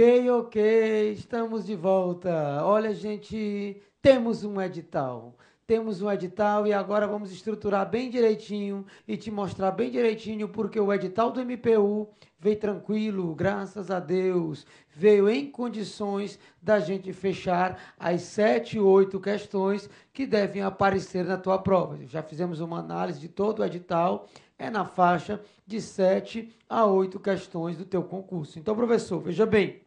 Ok, estamos de volta. Olha, gente, temos um edital. Temos um edital e agora vamos estruturar bem direitinho e te mostrar bem direitinho porque o edital do MPU veio tranquilo, graças a Deus. Veio em condições da gente fechar as 7, 8 questões que devem aparecer na tua prova. Já fizemos uma análise de todo o edital, é na faixa de 7 a 8 questões do teu concurso. Então, professor, veja bem,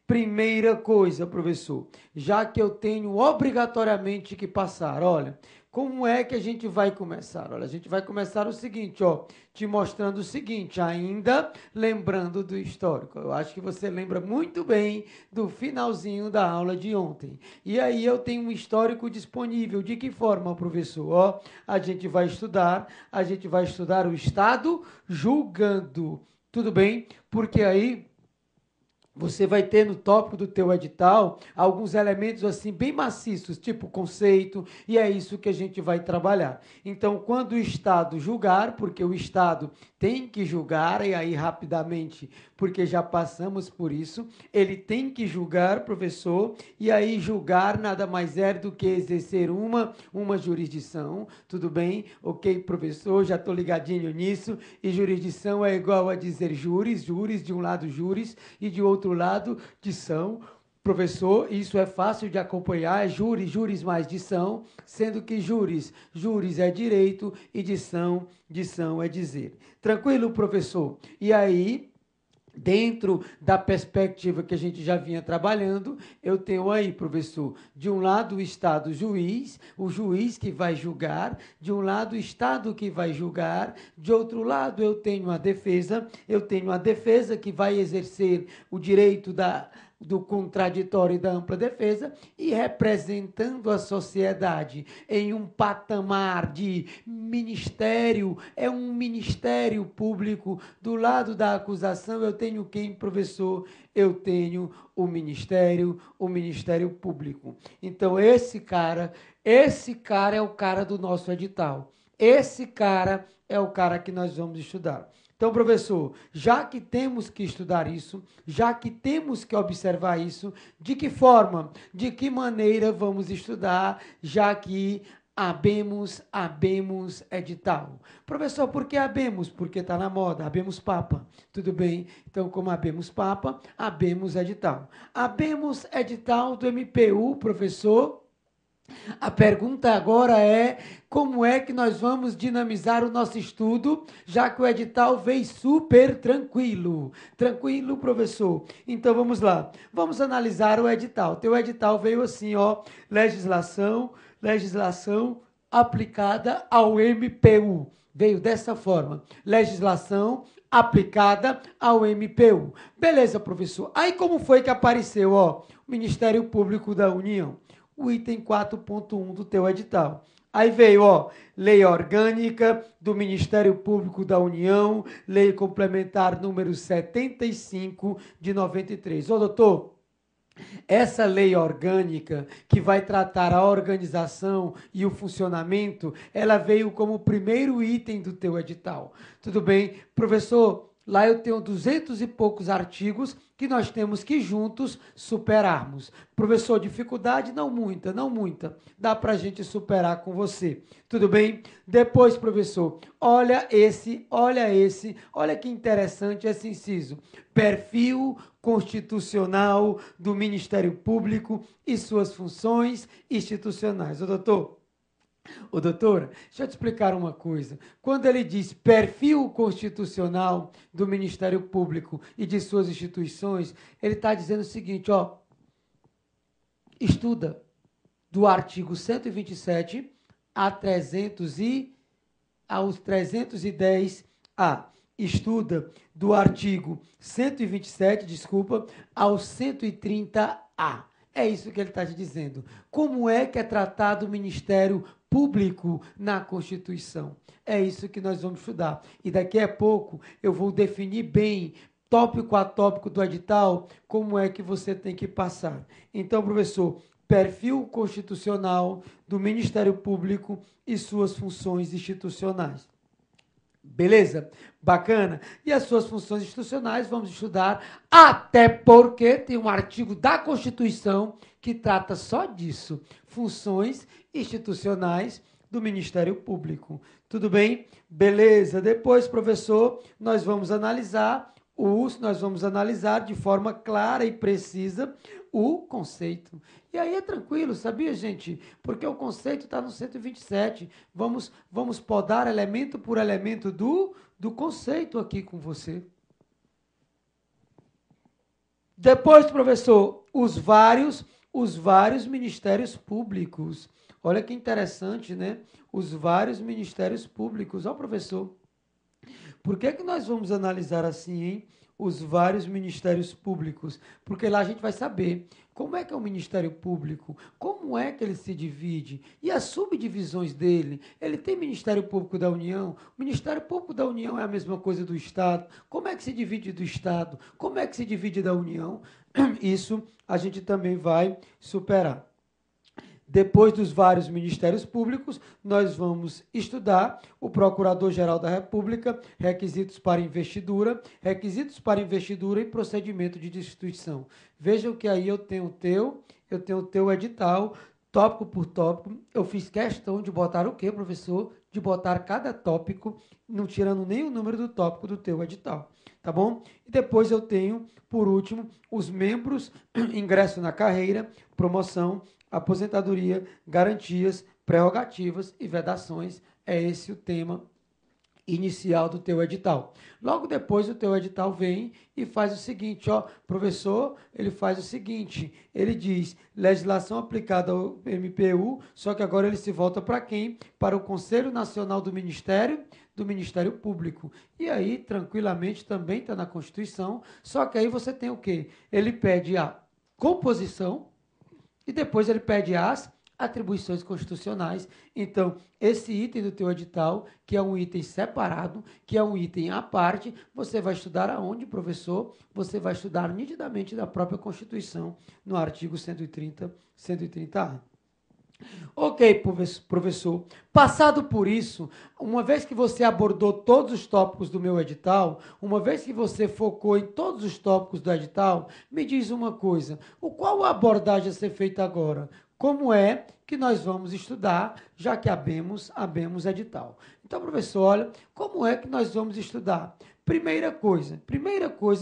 primeira coisa, professor, já que eu tenho obrigatoriamente que passar, olha, como é que a gente vai começar? Olha, a gente vai começar o seguinte, ó, te mostrando o seguinte, ainda lembrando do histórico. Eu acho que você lembra muito bem do finalzinho da aula de ontem. E aí eu tenho um histórico disponível. De que forma, professor? Ó, a gente vai estudar o Estado julgando. Tudo bem? Porque aí você vai ter no tópico do teu edital alguns elementos assim bem maciços, tipo conceito, e é isso que a gente vai trabalhar. Então, quando o Estado julgar, porque o Estado tem que julgar, e aí rapidamente, porque já passamos por isso, ele tem que julgar, professor, e aí julgar nada mais é do que exercer uma jurisdição, tudo bem? Ok, professor, já estou ligadinho nisso, e jurisdição é igual a dizer júris de um lado júris, e de outro lado, dição. Professor, isso é fácil de acompanhar, é júris mais dição, sendo que júris é direito e dição é dizer. Tranquilo, professor? E aí, dentro da perspectiva que a gente já vinha trabalhando, eu tenho aí, professor, de um lado o Estado juiz, o juiz que vai julgar, de um lado o Estado que vai julgar, de outro lado eu tenho a defesa que vai exercer o direito do contraditório e da ampla defesa e representando a sociedade em um patamar de ministério, é um ministério público. Do lado da acusação eu tenho quem, professor? Eu tenho o ministério público. Então esse cara é o cara do nosso edital. Esse cara é o cara que nós vamos estudar. Então, professor, já que temos que estudar isso, já que temos que observar isso, de que forma, de que maneira vamos estudar, já que habemos edital. Professor, por que habemos? Porque está na moda, habemos papa. Tudo bem? Então, como habemos papa, habemos edital. Habemos edital do MPU, professor. A pergunta agora é como é que nós vamos dinamizar o nosso estudo, já que o edital veio super tranquilo. Tranquilo, professor? Então vamos lá. Vamos analisar o edital. Teu edital veio assim, ó, legislação aplicada ao MPU. Veio dessa forma. Legislação aplicada ao MPU. Beleza, professor. Aí como foi que apareceu, ó, o Ministério Público da União? O item 4.1 do teu edital. Aí veio, ó, Lei Orgânica do Ministério Público da União, Lei Complementar número 75 de 93. Ô, doutor, essa lei orgânica que vai tratar a organização e o funcionamento, ela veio como primeiro item do teu edital. Tudo bem? Professor, lá eu tenho 200 e poucos artigos que nós temos que juntos superarmos. Professor, dificuldade? Não muita, não muita. Dá para a gente superar com você. Tudo bem? Depois, professor, olha olha que interessante esse inciso. Perfil constitucional do Ministério Público e suas funções institucionais. Ô, doutora, deixa eu te explicar uma coisa. Quando ele diz perfil constitucional do Ministério Público e de suas instituições, ele está dizendo o seguinte, ó, estuda do artigo 127 aos 310A. Estuda do artigo 127, ao 130A. É isso que ele está te dizendo. Como é que é tratado o Ministério Público na Constituição? É isso que nós vamos estudar. E daqui a pouco eu vou definir bem, tópico a tópico do edital, como é que você tem que passar. Então, professor, perfil constitucional do Ministério Público e suas funções institucionais. Beleza? Bacana? E as suas funções institucionais vamos estudar, até porque tem um artigo da Constituição que trata só disso. Funções institucionais do Ministério Público. Tudo bem? Beleza. Depois, professor, nós vamos analisar de forma clara e precisa o conceito. E aí é tranquilo, sabia, gente? Porque o conceito está no 127. Vamos podar elemento por elemento do conceito aqui com você. Depois, professor, os vários ministérios públicos. Olha que interessante, né? Os vários ministérios públicos. Ó, professor, por que nós vamos analisar assim, hein? Os vários ministérios públicos? Porque lá a gente vai saber como é que é o Ministério Público, como é que ele se divide e as subdivisões dele. Ele tem Ministério Público da União, o Ministério Público da União é a mesma coisa do Estado. Como é que se divide do Estado? Como é que se divide da União? Isso a gente também vai superar. Depois dos vários ministérios públicos, nós vamos estudar o Procurador-Geral da República, requisitos para investidura e procedimento de destituição. Vejam que aí eu tenho o teu edital, tópico por tópico. Eu fiz questão de botar o quê, professor? De botar cada tópico, não tirando nem o número do tópico do teu edital, tá bom? E depois eu tenho, por último, os membros, ingresso na carreira, promoção, aposentadoria, garantias, prerrogativas e vedações. É esse o tema inicial do teu edital. Logo depois o teu edital vem e faz o seguinte, ó, professor, ele faz o seguinte, ele diz, legislação aplicada ao MPU, só que agora ele se volta para quem? Para o Conselho Nacional do Ministério Público. E aí, tranquilamente, também está na Constituição, só que aí você tem o quê? Ele pede a composição, e depois ele pede as atribuições constitucionais. Então, esse item do teu edital, que é um item separado, que é um item à parte, você vai estudar aonde, professor? Você vai estudar nitidamente da própria Constituição, no artigo 130A. Ok, professor. Passado por isso, uma vez que você abordou todos os tópicos do meu edital, uma vez que você focou em todos os tópicos do edital, me diz uma coisa, qual a abordagem a ser feita agora? Como é que nós vamos estudar, já que abemos edital? Então, professor, olha, como é que nós vamos estudar? Primeira coisa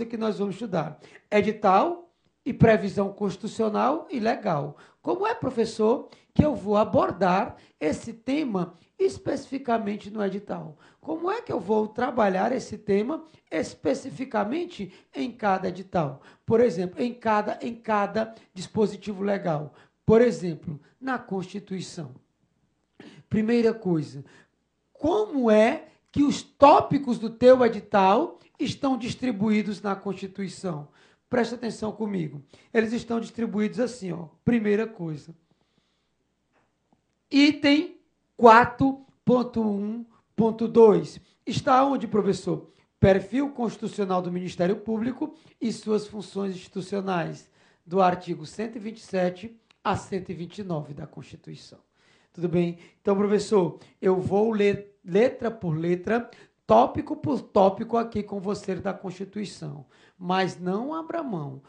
que nós vamos estudar, edital e previsão constitucional e legal. Como é, professor, que eu vou abordar esse tema especificamente no edital? Como é que eu vou trabalhar esse tema especificamente em cada edital? Por exemplo, em cada dispositivo legal. Por exemplo, na Constituição. Primeira coisa, como é que os tópicos do teu edital estão distribuídos na Constituição? Presta atenção comigo. Eles estão distribuídos assim, ó. Primeira coisa. Item 4.1.2. Está onde, professor? Perfil constitucional do Ministério Público e suas funções institucionais, do artigo 127 a 129 da Constituição. Tudo bem? Então, professor, eu vou ler letra por letra, tópico por tópico aqui com você da Constituição. Mas não abra mão.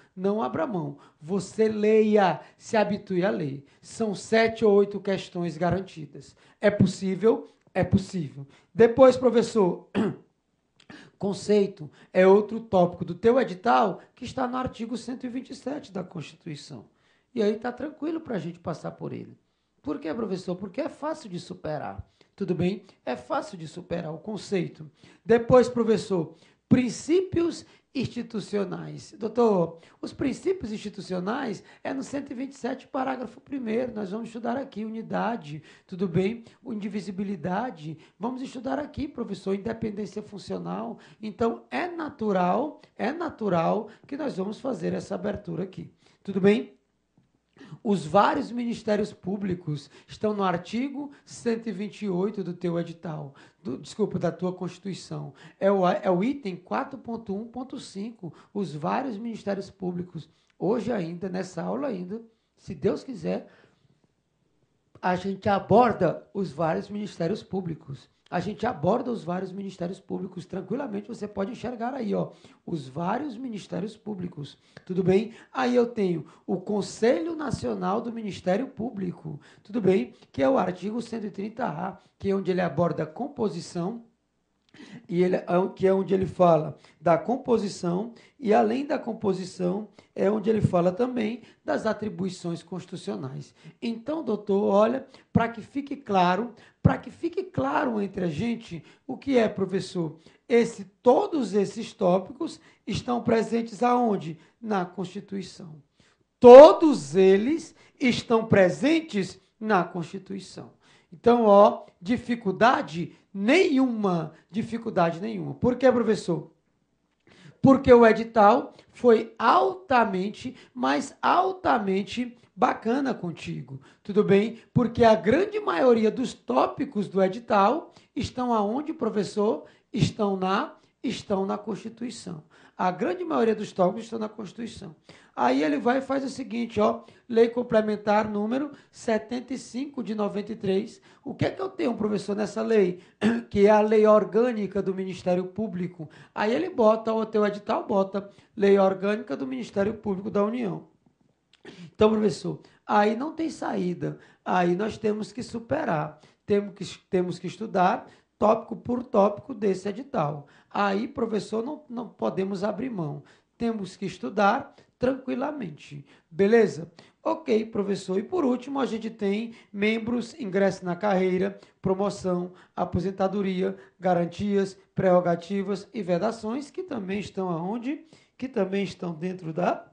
Você leia, se habitue a ler. São 7 ou 8 questões garantidas. É possível? É possível. Depois, professor, conceito é outro tópico do teu edital que está no artigo 127 da Constituição. E aí está tranquilo para a gente passar por ele. Por quê, professor? Porque é fácil de superar. Tudo bem? É fácil de superar o conceito. Depois, professor, princípios institucionais. Doutor, os princípios institucionais é no 127, parágrafo 1º. Nós vamos estudar aqui unidade, tudo bem? Indivisibilidade. Vamos estudar aqui, professor, independência funcional. Então, é natural que nós vamos fazer essa abertura aqui. Tudo bem? Os vários ministérios públicos estão no artigo 128 do teu edital, da tua Constituição. É o item 4.1.5, os vários ministérios públicos. Hoje ainda, nessa aula ainda, se Deus quiser, a gente aborda os vários ministérios públicos. a gente aborda os vários ministérios públicos. Tranquilamente você pode enxergar aí, ó, os vários ministérios públicos. Tudo bem? Aí eu tenho o Conselho Nacional do Ministério Público. Tudo bem? Que é o artigo 130A, que é onde ele aborda a composição, que é onde ele fala da composição, e além da composição, é onde ele fala também das atribuições constitucionais. Então, doutor, olha, para que fique claro entre a gente, o que é, professor? Todos esses tópicos estão presentes aonde? Na Constituição. Todos eles estão presentes na Constituição. Então, ó, dificuldade nenhuma. Por que, professor? Porque o edital foi altamente, mas altamente bacana contigo. Tudo bem? Porque a grande maioria dos tópicos do edital estão aonde, professor? Estão na Constituição. A grande maioria dos tópicos estão na Constituição. Aí ele vai e faz o seguinte, ó, Lei Complementar número 75 de 93. O que é que eu tenho, professor, nessa lei? Que é a Lei Orgânica do Ministério Público. Aí ele bota, o teu edital bota Lei Orgânica do Ministério Público da União. Então, professor, aí não tem saída. Aí nós temos que superar. Temos que estudar tópico por tópico desse edital. Aí, professor, não podemos abrir mão. Temos que estudar tranquilamente. Beleza? Ok, professor. E por último, a gente tem membros, ingresso na carreira, promoção, aposentadoria, garantias, prerrogativas e vedações, que também estão aonde? Que também estão dentro da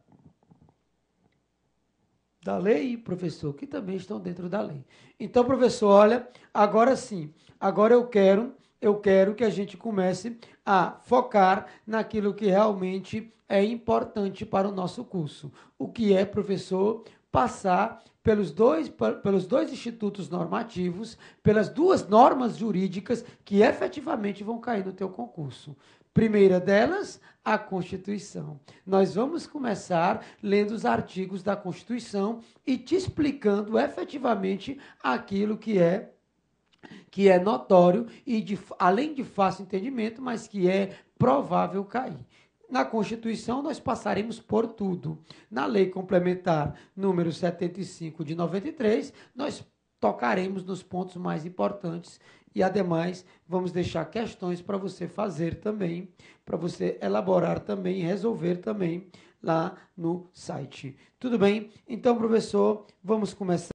lei, professor, que também estão dentro da lei. Então, professor, olha, agora sim, agora eu quero que a gente comece a focar naquilo que realmente é importante para o nosso curso. O que é, professor, passar pelos dois institutos normativos, pelas duas normas jurídicas que efetivamente vão cair no teu concurso. Primeira delas, a Constituição. Nós vamos começar lendo os artigos da Constituição e te explicando efetivamente aquilo que é notório e, além de fácil entendimento, mas que é provável cair. Na Constituição, nós passaremos por tudo. Na Lei Complementar número 75 de 93, nós tocaremos nos pontos mais importantes e, ademais, vamos deixar questões para você fazer também, para você elaborar também, resolver também lá no site. Tudo bem? Então, professor, vamos começar.